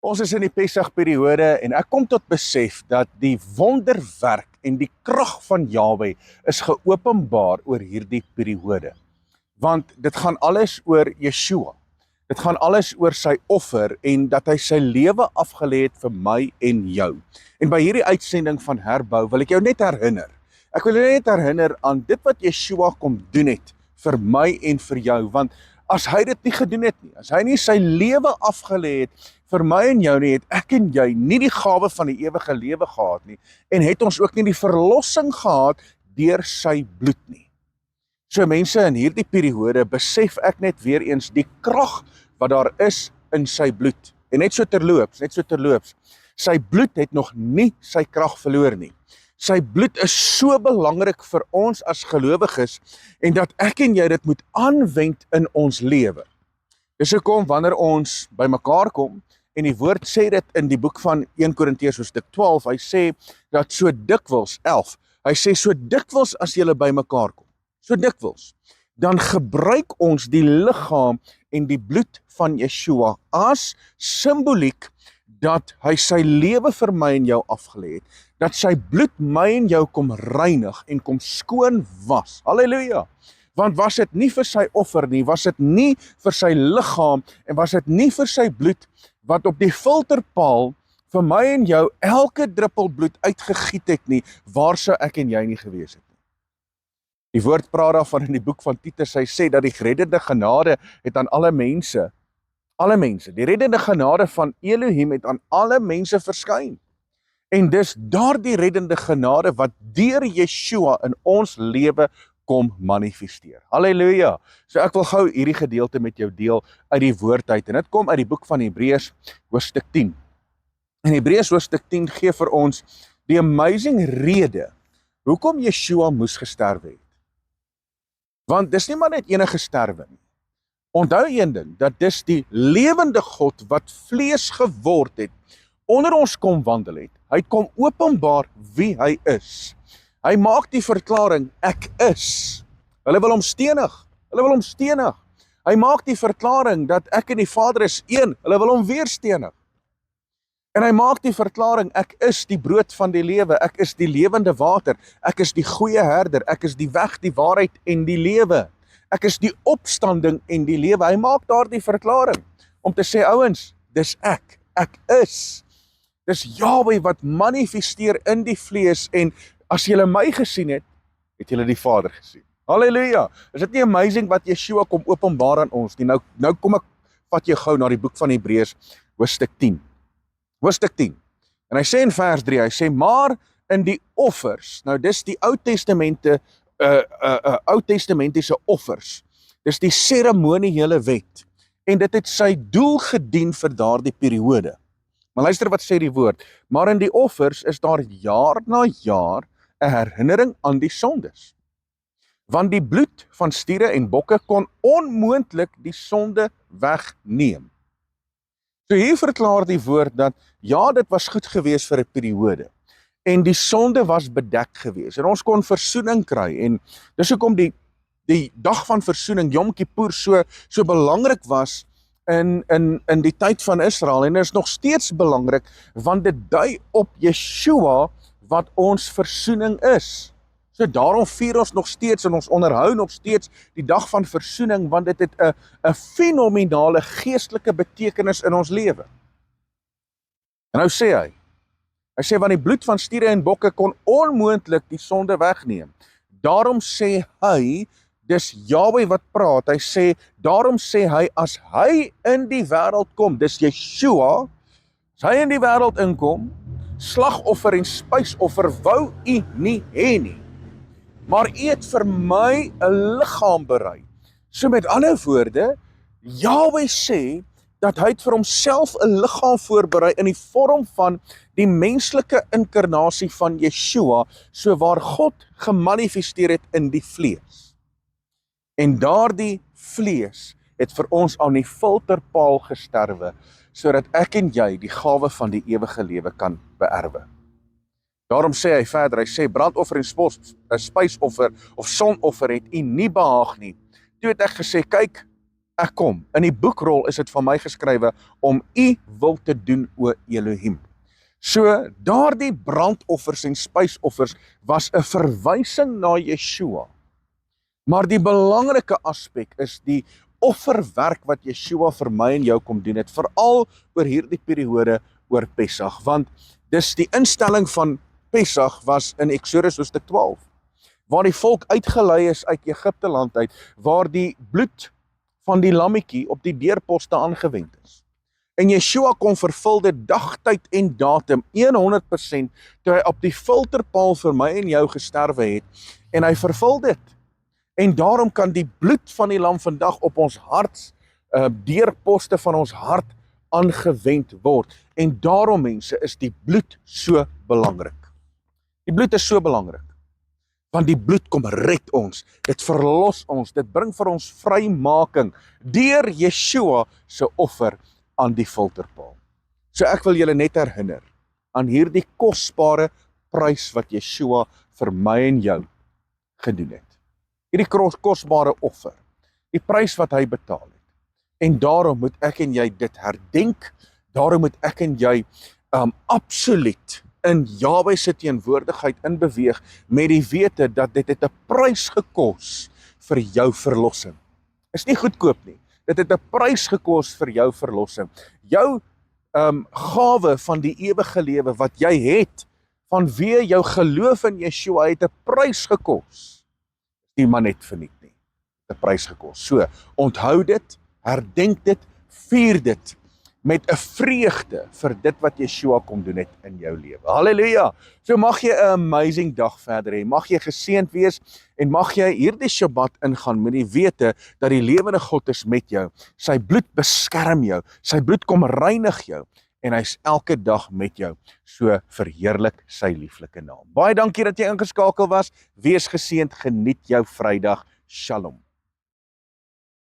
Ons is in die Pesachperiode en ek kom tot besef dat die wonderwerk en die krag van Jahwe is geopenbaar oor hierdie periode. Want dit gaan alles oor Yeshua. Dit gaan alles oor sy offer en dat hy sy lewe afgelê het vir my en jou. En by hierdie uitsending van Herbou wil ek jou net herinner. Ek wil jou net herinner aan dit wat Yeshua kom doen het vir my en vir jou, want as hy dit nie gedoen het nie, as hy nie sy lewe afgelê het vir my en jou nie, het ek en jy nie die gawe van die ewige lewe gehad nie, en het ons ook nie die verlossing gehad deur sy bloed nie. So mense, in hierdie periode besef ek net weer eens die krag wat daar is in sy bloed. En net so terloops, sy bloed het nog nie sy krag verloor nie. Sy bloed is so belangrik vir ons as gelowiges en dat ek en jy dit moet aanwend in ons lewe. Dis hoekom wanneer ons by mekaar kom en die woord sê dit in die boek van 1 Korintiërs hoofstuk 12, hy sê dat so dikwels, 11, hy sê so dikwels as julle by mekaar kom, so dikwels, dan gebruik ons die liggaam en die bloed van Yeshua as simboliek dat hy sy lewe vir my en jou afgelê het, dat sy bloed my en jou kom reinig en kom skoon was. Halleluja! Want was dit nie vir sy offer nie, was dit nie vir sy liggaam en was dit nie vir sy bloed wat op die filterpaal vir my en jou elke druppel bloed uitgegiet het nie, waar sou ek en jy nie gewees het nie. Die woord praat daarvan in die boek van Titus, hy sê dat die reddende genade het aan alle mense, die reddende genade van Elohim het aan alle mense verskyn. En dis daardie reddende genade wat deur Yeshua in ons lewe kom manifesteer. Halleluja! So ek wil gou hierdie gedeelte met jou deel uit die woord uit, en dit kom uit die boek van Hebreërs hoofstuk 10. En Hebreërs hoofstuk 10 gee vir ons die amazing rede hoekom Yeshua moes gesterwe het. Want dis nie maar net enige sterwe nie. Onthou een ding, dat dis die lewende God wat vlees geword het, onder ons kom wandel het. Hy kom openbaar wie hy is. Hy maak die verklaring, ek is. Hulle wil hom stenig. Hy maak die verklaring dat ek en die Vader is een. Hulle wil hom weer stenig. En hy maak die verklaring, ek is die brood van die lewe. Ek is die lewende water. Ek is die goeie herder. Ek is die weg, die waarheid en die lewe. Ek is die opstanding en die lewe. Hy maak daardie verklaring om te sê, ouens, dis ek is. Dis Jahwe wat manifesteer in die vlees, en as julle my gesien het, het julle die Vader gesien. Halleluja! Is dit nie amazing wat Yeshua kom openbaar aan ons nie? Nou kom ek, vat jy gou na die boek van Hebreërs, hoofstuk 10. Hoofstuk 10. En hy sê in vers 3, hy sê, maar in die offers, nou dis die Oud-testamentiese offers, dis die seremoniële wet, en dit het sy doel gedien vir daardie periode. Maar luister wat sê die woord, maar in die offers is daar jaar na jaar 'n herinnering aan die sondes. Want die bloed van stiere en bokke kon onmoontlik die sonde wegneem. So hier verklaar die woord dat, ja, dit was goed gewees vir 'n periode, en die sonde was bedek gewees, en ons kon versoening kry, en dis hoekom die dag van versoening, Yom Kippur, so belangrik was, in die tyd van Israel, en is nog steeds belangrik, want dit dui op Yeshua wat ons versoening is. So daarom vier ons nog steeds, en ons onderhou nog steeds die dag van versoening, want dit het 'n fenominale geestelike betekenis in ons lewe. En nou sê hy sê, want die bloed van stiere en bokke kon onmoontlik die sonde wegneem. Daarom sê hy, dis Jahwe wat praat, hy sê, daarom sê hy, as hy in die wêreld kom, dis Yeshua, as hy in die wêreld inkom, slagoffer en spysoffer wou u nie hê nie, maar u het vir my 'n liggaam berei. So met ander woorde, Jahwe sê, dat hy het vir homself 'n liggaam voorberei in die vorm van die menslike inkarnasie van Yeshua, so waar God gemanifesteer het in die vlees. En daardie vlees het vir ons aan die filterpaal gesterwe, sodat ek en jy die gawe van die ewige lewe kan beerwe. Daarom sê hy verder, hy sê, brandoffer en spysoffer of sonoffer het u nie behaag nie. Toe het ek gesê, kyk, ek kom. In die boekrol is dit van my geskrywe om u wil te doen, o Elohim. So, daardie brandoffers en spysoffers was 'n verwysing na Yeshua. Maar die belangrike aspek is die offerwerk wat Yeshua vir my en jou kom doen het, veral oor hierdie periode oor Pessach, want dis die instelling van Pessach was in Eksodus hoofstuk 12, waar die volk uitgelei is uit Egipte land uit, waar die bloed van die lammetjie op die deurposte aangewend is. En Yeshua kom vervul dit dagtyd en datum 100% toe hy op die filterpaal vir my en jou gesterwe het, en hy vervul dit. En daarom kan die bloed van die lam vandag op ons hart, deurposte van ons hart aangewend word. En daarom, mense, is die bloed so belangrik. Die bloed is so belangrik, want die bloed kom red ons, dit verlos ons, dit bring vir ons vrymaking deur Yeshua se offer aan die filterpaal. So ek wil julle net herinner aan hierdie kosbare prys wat Yeshua vir my en jou gedoen het. Hierdie kosbare offer, die prys wat hy betaal het. En daarom moet ek en jy dit herdenk, daarom moet ek en jy absoluut in Jahwe se teenwoordigheid inbeweeg met die wete dat dit het 'n prys gekos vir jou verlossing. Is nie goedkoop nie. Dit het 'n prys gekos vir jou verlossing. Jou gawe van die ewige lewe wat jy het, vanweë jou geloof in Yeshua, het 'n prys gekos. Nie maar net verniet nie. 'n Prys gekos. So, onthou dit, herdenk dit, vier dit met 'n vreugde vir dit wat Yeshua kom doen het in jou lewe. Halleluja! So mag jy 'n amazing dag verder hê. Mag jy geseënd wees en mag jy hierdie Shabbat ingaan met die wete dat die lewende God is met jou. Sy bloed beskerm jou. Sy bloed kom reinig jou en hy's elke dag met jou. So verheerlik sy lieflike naam. Baie dankie dat jy ingeskakel was. Wees geseënd, geniet jou Vrydag. Shalom.